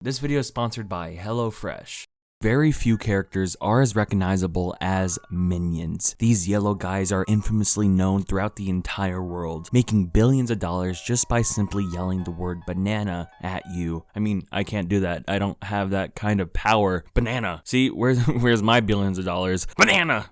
This video is sponsored by HelloFresh. Very few characters are as recognizable as Minions. These yellow guys are infamously known throughout the entire world, making billions of dollars just by simply yelling the word banana at you. I mean, I can't do that. I don't have that kind of power. Banana. See, where's my billions of dollars? Banana!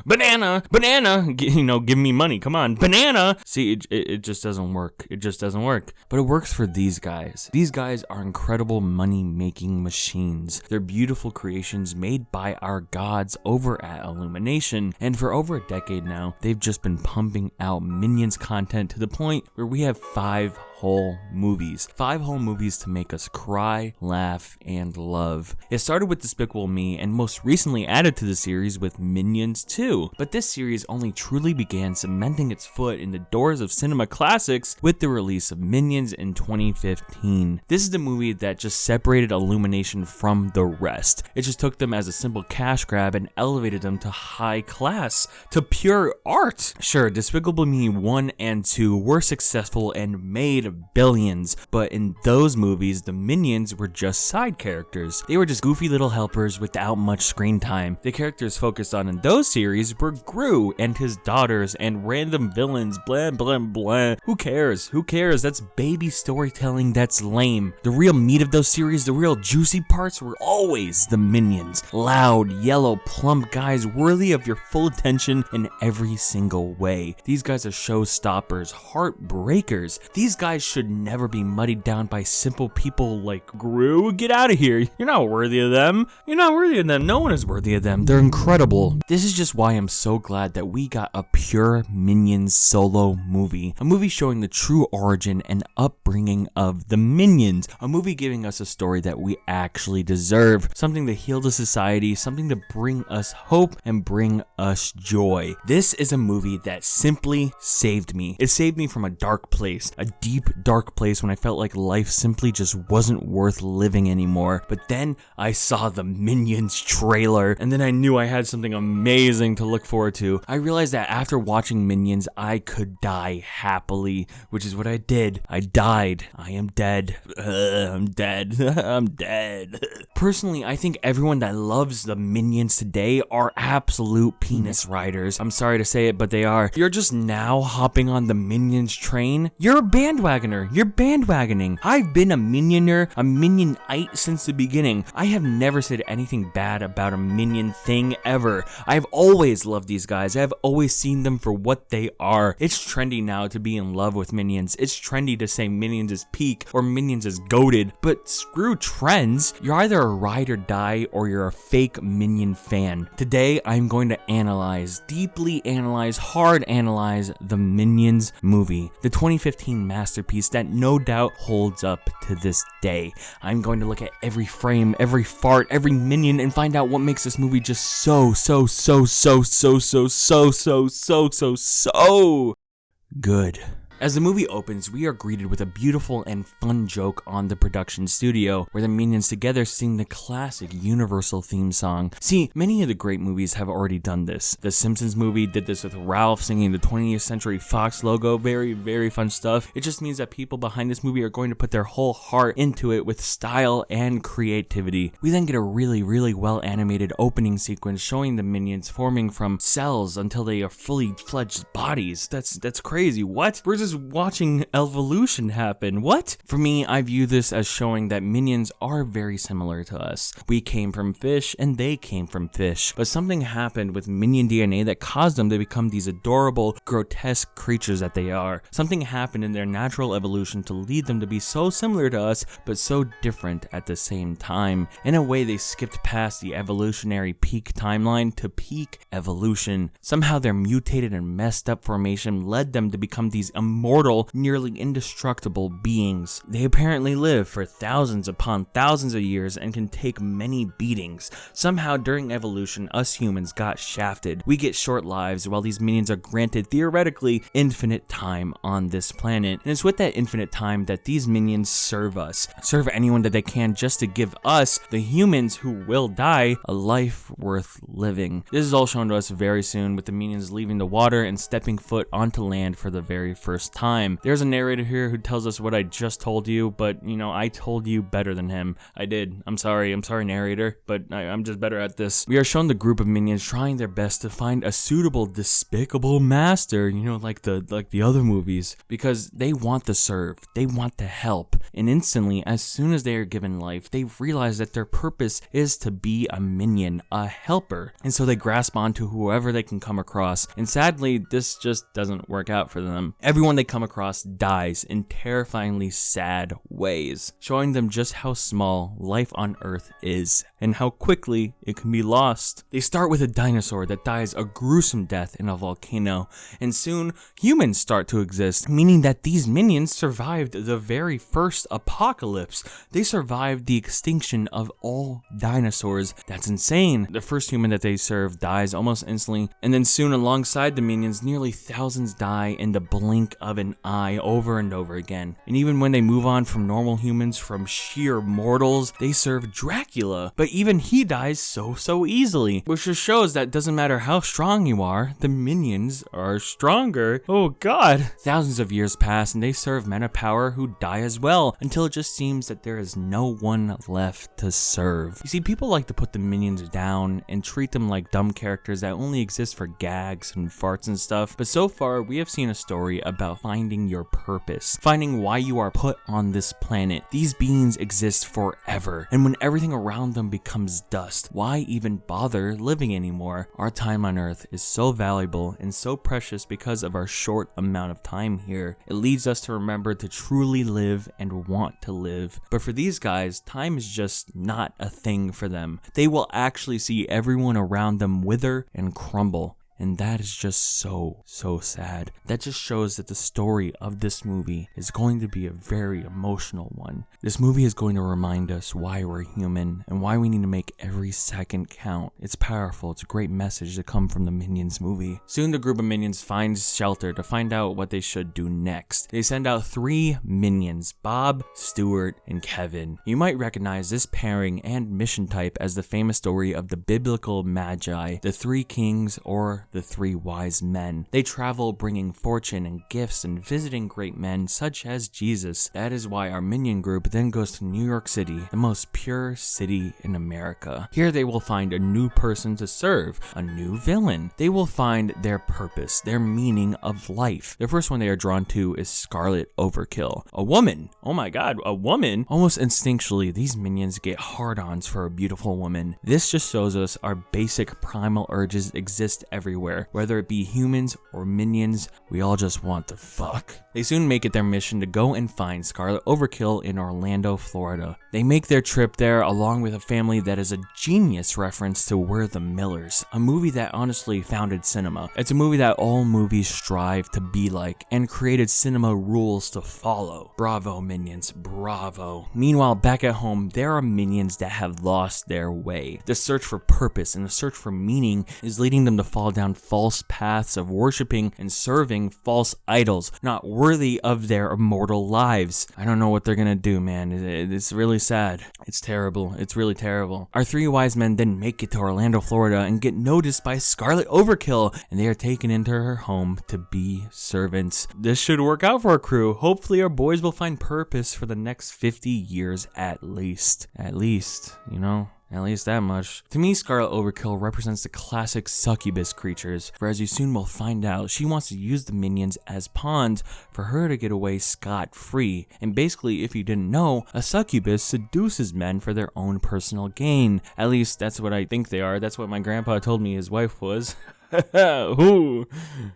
Banana! Banana! Give me money. Come on. Banana! See, it just doesn't work. It just doesn't work. But it works for these guys. These guys are incredible money-making machines. They're beautiful creations made by our gods over at Illumination, and for over a decade now, they've just been pumping out Minions content to the point where we have 5 whole movies. 5 whole movies to make us cry, laugh, and love. It started with Despicable Me and most recently added to the series with Minions 2, but this series only truly began cementing its foot in the doors of cinema classics with the release of Minions in 2015. This is the movie that just separated Illumination from the rest. It just took them as a simple cash grab and elevated them to high class, to pure art. Sure, Despicable Me 1 and 2 were successful and made billions, but in those movies, the Minions were just side characters. They were just goofy little helpers without much screen time. The characters focused on in those series were Gru and his daughters and random villains, blah blah blah. Who cares? Who cares? That's baby storytelling, that's lame. The real meat of those series, the real juicy parts were always the Minions. Loud, yellow, plump guys worthy of your full attention in every single way. These guys are showstoppers, heartbreakers. These guys should never be muddied down by simple people like Gru. Get out of here. You're not worthy of them. You're not worthy of them. No one is worthy of them. They're incredible. This is just why I'm so glad that we got a pure Minions solo movie. A movie showing the true origin and upbringing of the Minions. A movie giving us a story that we actually deserve. Something to heal the society. Something to bring us hope and bring us joy. This is a movie that simply saved me. It saved me from a dark place. A deep, dark place when I felt like life simply just wasn't worth living anymore. But then I saw the Minions trailer, and then I knew I had something amazing to look forward to. I realized that after watching Minions, I could die happily, which is what I did. I died. I am dead. I'm dead. I'm dead. Personally, I think everyone that loves the Minions today are absolute penis riders. I'm sorry to say it, but they are. You're just now hopping on the Minions train. You're a bandwagoner. You're bandwagoning. I've been a Minioner, a Minionite since the beginning. I have never said anything bad about a Minion thing ever. I've always loved these guys. I've always seen them for what they are. It's trendy now to be in love with Minions. It's trendy to say Minions is peak or Minions is goated, but screw trends. You're either a ride or die or you're a fake Minion fan. Today, I'm going to analyze, deeply analyze, hard analyze the Minions movie. The 2015 masterpiece that no doubt holds up to this day. I'm going to look at every frame, every fart, every minion, and find out what makes this movie just so good. As the movie opens, we are greeted with a beautiful and fun joke on the production studio, where the Minions together sing the classic Universal theme song. See, many of the great movies have already done this. The Simpsons movie did this with Ralph singing the 20th Century Fox logo. Very, very fun stuff. It just means that people behind this movie are going to put their whole heart into it with style and creativity. We then get a really, really well animated opening sequence showing the Minions forming from cells until they are fully fledged bodies. That's crazy. What? We're just watching evolution happen. What? For me, I view this as showing that Minions are very similar to us. We came from fish and they came from fish, but something happened with Minion DNA that caused them to become these adorable, grotesque creatures that they are. Something happened in their natural evolution to lead them to be so similar to us, but so different at the same time. In a way, they skipped past the evolutionary peak timeline to peak evolution. Somehow their mutated and messed up formation led them to become these immortal, nearly indestructible beings. They apparently live for thousands upon thousands of years and can take many beatings. Somehow during evolution, us humans got shafted. We get short lives while these Minions are granted theoretically infinite time on this planet. And it's with that infinite time that these Minions serve us. Serve anyone that they can just to give us, the humans who will die, a life worth living. This is all shown to us very soon with the Minions leaving the water and stepping foot onto land for the very first first time. There's a narrator here who tells us what I just told you, but you know, I told you better than him. I did. I'm sorry narrator, but I'm just better at this. We are shown the group of minions trying their best to find a suitable, despicable master, you know, like the other movies, because they want to serve, they want to help, and instantly, as soon as they are given life, they realize that their purpose is to be a minion, a helper, and so they grasp onto whoever they can come across, and sadly, this just doesn't work out for them. Everyone they come across dies in terrifyingly sad ways, showing them just how small life on Earth is, and how quickly it can be lost. They start with a dinosaur that dies a gruesome death in a volcano, and soon humans start to exist, meaning that these minions survived the very first apocalypse. They survived the extinction of all dinosaurs. That's insane. The first human that they serve dies almost instantly, and then soon alongside the minions, nearly thousands die in the blink of an eye over and over again. And even when they move on from normal humans, from sheer mortals, they serve Dracula, but even he dies so easily, which just shows that it doesn't matter how strong you are, the minions are stronger. Oh god. Thousands of years pass and they serve men of power who die as well, until it just seems that there is no one left to serve. You see, people like to put the minions down and treat them like dumb characters that only exist for gags and farts and stuff, but so far we have seen a story about finding your purpose, finding why you are put on this planet. These beings exist forever, and when everything around them becomes dust, why even bother living anymore? Our time on Earth is so valuable and so precious because of our short amount of time here. It leads us to remember to truly live and want to live. But for these guys, time is just not a thing for them. They will actually see everyone around them wither and crumble. And that is just so sad. That just shows that the story of this movie is going to be a very emotional one. This movie is going to remind us why we're human and why we need to make every second count. It's powerful. It's a great message to come from the Minions movie. Soon the group of minions finds shelter to find out what they should do next. They send out 3 minions, Bob, Stuart, and Kevin. You might recognize this pairing and mission type as the famous story of the biblical Magi, the 3 kings, or the 3 wise men. They travel bringing fortune and gifts and visiting great men such as Jesus. That is why our minion group then goes to New York City, the most pure city in America. Here they will find a new person to serve, a new villain. They will find their purpose, their meaning of life. The first one they are drawn to is Scarlet Overkill, a woman. Oh my god, a woman? Almost instinctually, these minions get hard-ons for a beautiful woman. This just shows us our basic primal urges exist everywhere. Whether it be humans or minions, we all just want to fuck. They soon make it their mission to go and find Scarlet Overkill in Orlando, Florida. They make their trip there along with a family that is a genius reference to We're the Millers, a movie that honestly founded cinema. It's a movie that all movies strive to be like and created cinema rules to follow. Bravo, minions, bravo. Meanwhile, back at home, there are minions that have lost their way. The search for purpose and the search for meaning is leading them to fall down false paths of worshiping and serving false idols, not worthy of their immortal lives. I don't know what they're gonna do, man. It's really sad. It's terrible. It's really terrible. Our 3 wise men then make it to Orlando, Florida and get noticed by Scarlet Overkill, and they are taken into her home to be servants. This should work out for our crew. Hopefully our boys will find purpose for the next 50 years at least. At least, you know? At least that much. To me, Scarlet Overkill represents the classic succubus creatures, for as you soon will find out, she wants to use the minions as pawns for her to get away scot-free. And basically, if you didn't know, a succubus seduces men for their own personal gain. At least that's what I think they are. That's what my grandpa told me his wife was. The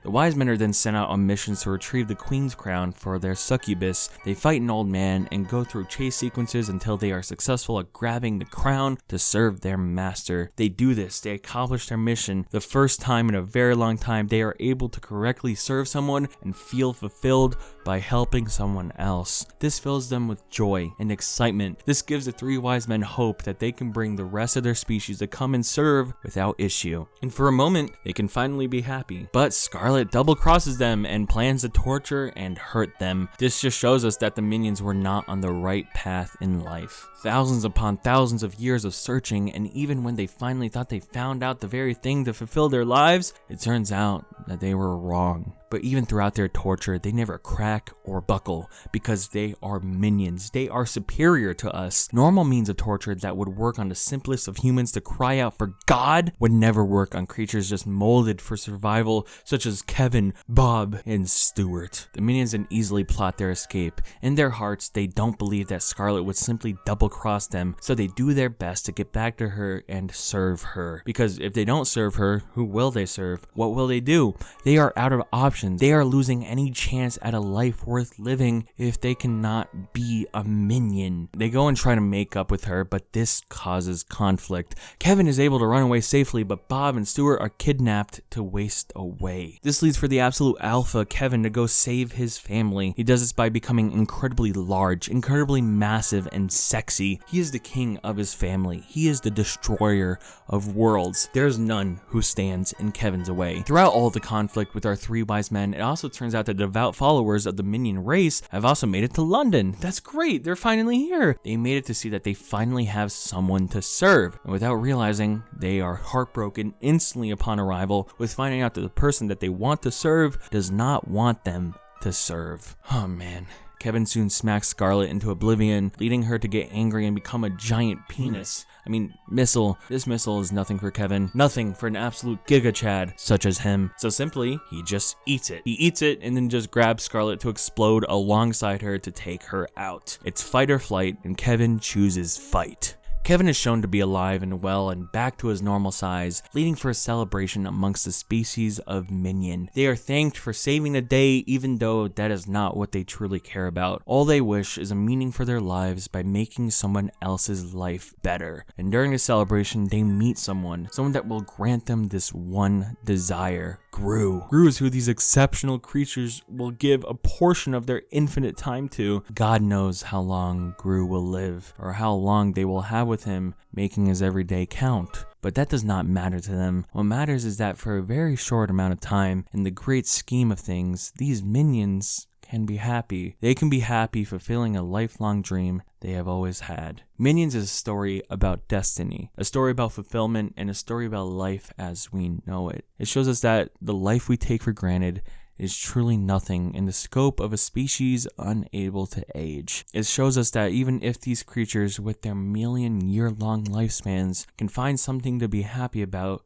wise men are then sent out on missions to retrieve the queen's crown for their succubus. They fight an old man and go through chase sequences until they are successful at grabbing the crown to serve their master. They do this, they accomplish their mission. The first time in a very long time, they are able to correctly serve someone and feel fulfilled by helping someone else. This fills them with joy and excitement. This gives the 3 wise men hope that they can bring the rest of their species to come and serve without issue. And for a moment, they can finally be happy. But Scarlet double crosses them and plans to torture and hurt them. This just shows us that the minions were not on the right path in life. Thousands upon thousands of years of searching, and even when they finally thought they found out the very thing to fulfill their lives, it turns out that they were wrong. But even throughout their torture, they never crack or buckle because they are minions. They are superior to us. Normal means of torture that would work on the simplest of humans to cry out for God would never work on creatures just molded for survival, such as Kevin, Bob, and Stuart. The minions then easily plot their escape. In their hearts, they don't believe that Scarlet would simply double-cross them, so they do their best to get back to her and serve her. Because if they don't serve her, who will they serve? What will they do? They are out of options. They are losing any chance at a life worth living if they cannot be a minion. They go and try to make up with her, but this causes conflict. Kevin is able to run away safely, but Bob and Stuart are kidnapped to waste away. This leads for the absolute alpha, Kevin, to go save his family. He does this by becoming incredibly large, incredibly massive, and sexy. He is the king of his family. He is the destroyer of worlds. There's none who stands in Kevin's way. Throughout all the conflict with our three wise men, it also turns out that devout followers of the minion race have also made it to London. That's great. They're finally here. They made it to see that they finally have someone to serve. And without realizing, they are heartbroken instantly upon arrival with finding out that the person that they want to serve does not want them to serve. Oh man. Kevin soon smacks Scarlet into oblivion, leading her to get angry and become a giant penis. I mean, missile. This missile is nothing for Kevin. Nothing for an absolute Giga Chad such as him. So simply, he just eats it. He eats it and then just grabs Scarlet to explode alongside her to take her out. It's fight or flight, and Kevin chooses fight. Kevin is shown to be alive and well and back to his normal size, leading for a celebration amongst the species of minion. They are thanked for saving the day, even though that is not what they truly care about. All they wish is a meaning for their lives by making someone else's life better. And during the celebration, they meet someone that will grant them this one desire. Gru. Gru is who these exceptional creatures will give a portion of their infinite time to. God knows how long Gru will live, or how long they will have with him, making his everyday count. But that does not matter to them. What matters is that for a very short amount of time, in the great scheme of things, these minions can be happy. They can be happy fulfilling a lifelong dream they have always had. Minions is a story about destiny, a story about fulfillment, and a story about life as we know it. It shows us that the life we take for granted is truly nothing in the scope of a species unable to age. It shows us that even if these creatures with their million-year-long lifespans can find something to be happy about,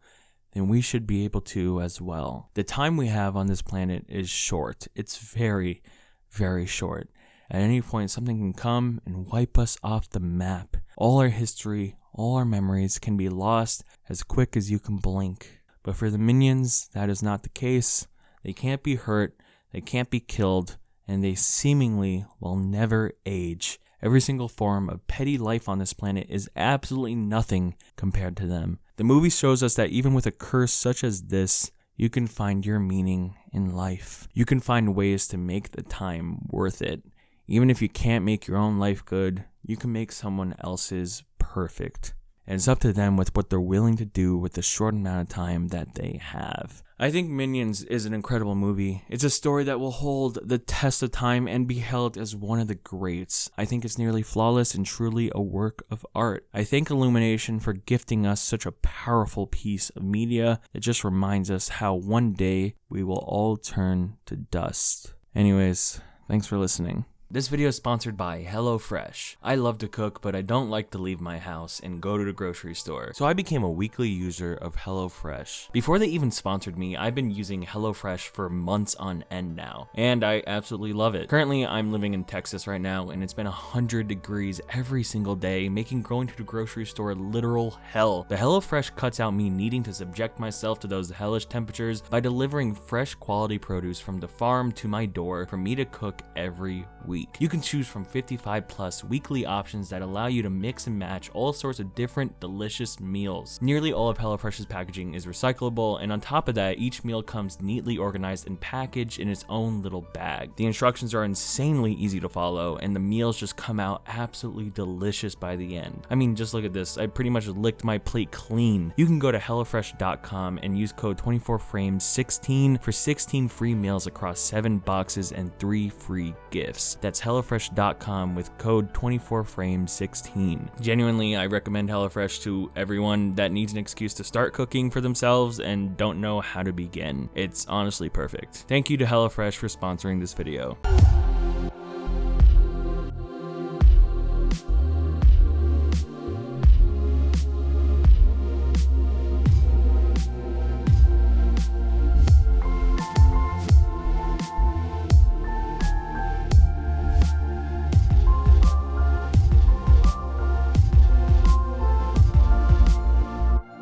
then we should be able to as well. The time we have on this planet is short. It's very, very short. At any point, something can come and wipe us off the map. All our history, all our memories can be lost as quick as you can blink. But for the minions, that is not the case. They can't be hurt, they can't be killed, and they seemingly will never age. Every single form of petty life on this planet is absolutely nothing compared to them. The movie shows us that even with a curse such as this, you can find your meaning in life. You can find ways to make the time worth it. Even if you can't make your own life good, you can make someone else's perfect. And it's up to them with what they're willing to do with the short amount of time that they have. I think Minions is an incredible movie. It's a story that will hold the test of time and be held as one of the greats. I think it's nearly flawless and truly a work of art. I thank Illumination for gifting us such a powerful piece of media that just reminds us how one day we will all turn to dust. Anyways, thanks for listening. This video is sponsored by HelloFresh. I love to cook, but I don't like to leave my house and go to the grocery store. So I became a weekly user of HelloFresh. Before they even sponsored me, I've been using HelloFresh for months on end now, and I absolutely love it. Currently, I'm living in Texas right now, and it's been 100 degrees every single day, making going to the grocery store literal hell. The HelloFresh cuts out me needing to subject myself to those hellish temperatures by delivering fresh quality produce from the farm to my door for me to cook every week. You can choose from 55 plus weekly options that allow you to mix and match all sorts of different delicious meals. Nearly all of HelloFresh's packaging is recyclable, and on top of that, each meal comes neatly organized and packaged in its own little bag. The instructions are insanely easy to follow, and the meals just come out absolutely delicious by the end. I mean, just look at this. I pretty much licked my plate clean. You can go to HelloFresh.com and use code 24frames16 for 16 free meals across 7 boxes and 3 free gifts. That's HelloFresh.com with code 24frames16. Genuinely, I recommend HelloFresh to everyone that needs an excuse to start cooking for themselves and don't know how to begin. It's honestly perfect. Thank you to HelloFresh for sponsoring this video.